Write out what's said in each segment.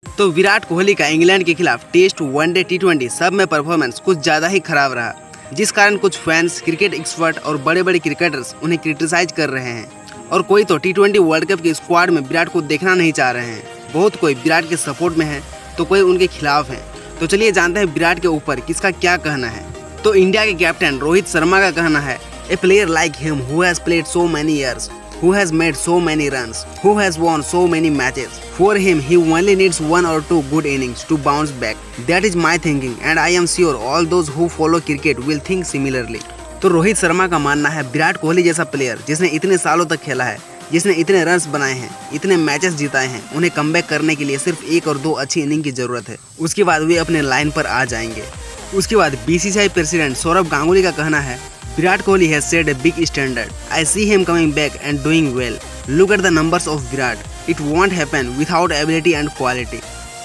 तो विराट कोहली का इंग्लैंड के खिलाफ टेस्ट, वनडे, टी20 सब में परफॉर्मेंस कुछ ज़्यादा ही खराब रहा, जिस कारण कुछ फैंस, क्रिकेट एक्सपर्ट और बड़े बड़े क्रिकेटर्स उन्हें क्रिटिसाइज कर रहे हैं। और कोई तो टी20 वर्ल्ड कप के स्क्वाड में विराट को देखना नहीं चाह रहे हैं। बहुत कोई विराट के सपोर्ट में है तो कोई उनके खिलाफ है। तो चलिए जानते हैं विराट के ऊपर किसका क्या कहना है। तो इंडिया के कैप्टन रोहित शर्मा का कहना है, a player like him who has played so many years, who has made so many runs, who has won so many matches. For him, he only needs 1 or 2 good innings to bounce back. That is my thinking and I am sure all those who follow cricket will think similarly. तो रोहित शर्मा का मानना है विराट कोहली जैसा player जिसने इतने सालों तक खेला है, जिसने इतने रन्स बनाए हैं, इतने मैचेस जिताए हैं, उन्हें कमबैक करने के लिए सिर्फ 1 और 2 अच्छी इनिंग की जरूरत है। उसके बाद वे अपने लाइन पर आ जाएंगे। उसके बाद बीसीसीआई प्रेसिडेंट सौरभ गांगुली का कहना है, Virat Kohli has set a big standard. I see him coming back and doing well. Look at the numbers of Virat. It won't happen without ability and quality.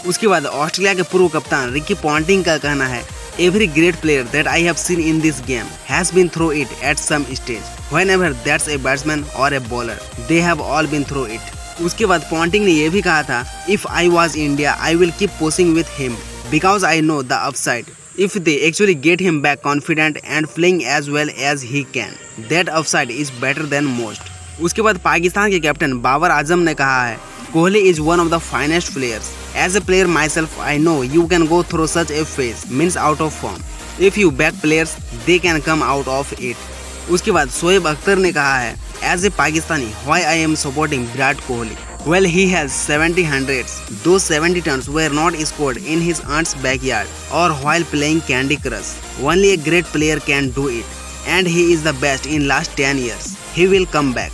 उसके बाद Australia के पूर्व कप्तान Ricky Ponting का कहना है, Every great player that I have seen in this game has been through it at some stage. Whenever that's a batsman or a bowler, they have all been through it. उसके बाद Ponting ने यह भी कहा था, If I was India, I will keep pushing with him because I know the upside. If they actually get him back confident and playing as well as he can, that upside is better than most. उसके बाद पाकिस्तान के captain Babar Azam ने कहा है, Kohli is one of the finest players. As a player myself, I know you can go through such a phase, means out of form. If you back players, they can come out of it. उसके बाद शोएब अख्तर ने कहा है, As a Pakistani, why I am supporting Virat Kohli? Well, he has 70 hundreds. Those 70 tons were not scored in his aunt's backyard or while playing Candy Crush. Only a great player can do it, and he is the best in last 10 years. He will come back.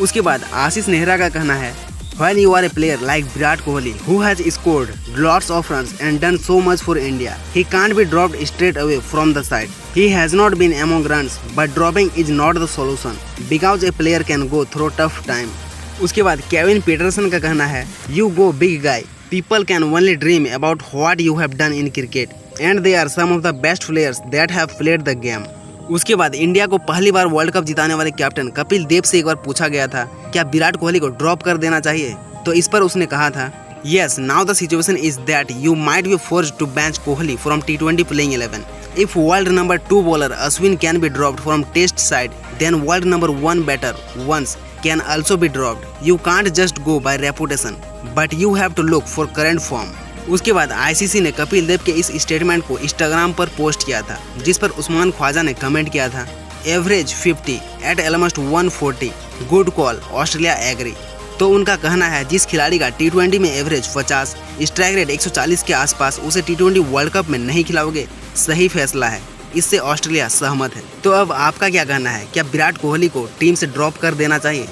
उसके बाद आशीष नेहरा का कहना है, When you are a player like Virat Kohli, who has scored lots of runs and done so much for India, he can't be dropped straight away from the side. He has not been among runs, but dropping is not the solution because a player can go through tough time. उसके बाद Kevin Pietersen का कहना है, You go big guy. People can only dream about what you have done in cricket, and they are some of the best players that have played the game. उसके बाद India को पहली बार world cup जिताने वाले captain Kapil Dev से एक बार पूछा गया था, क्या विराट कोहली को ड्रॉप कर देना चाहिए? तो इस पर उसने कहा था, Yes, now the situation is that you might be forced to bench Kohli from T20 playing 11. If world number 2 bowler Ashwin can be dropped from test side, then world number 1 batter once can also be dropped. You can't just go by reputation, but you have to look for current form. उसके बाद ICC ने कपिल देव के इस statement को Instagram पर post किया था, जिस पर उस्मान ख्वाजा ने कमेंट किया था, average 50 at almost 140, good call, Australia agree. तो उनका कहना है, जिस खिलाड़ी का टी20 में एवरेज 50, स्ट्राइक रेट 140 के आसपास, उसे टी20 वर्ल्ड कप में नहीं खिलाओगे, सही फैसला है। इससे ऑस्ट्रेलिया सहमत है। तो अब आपका क्या कहना है, क्या विराट कोहली को टीम से ड्रॉप कर देना चाहिए?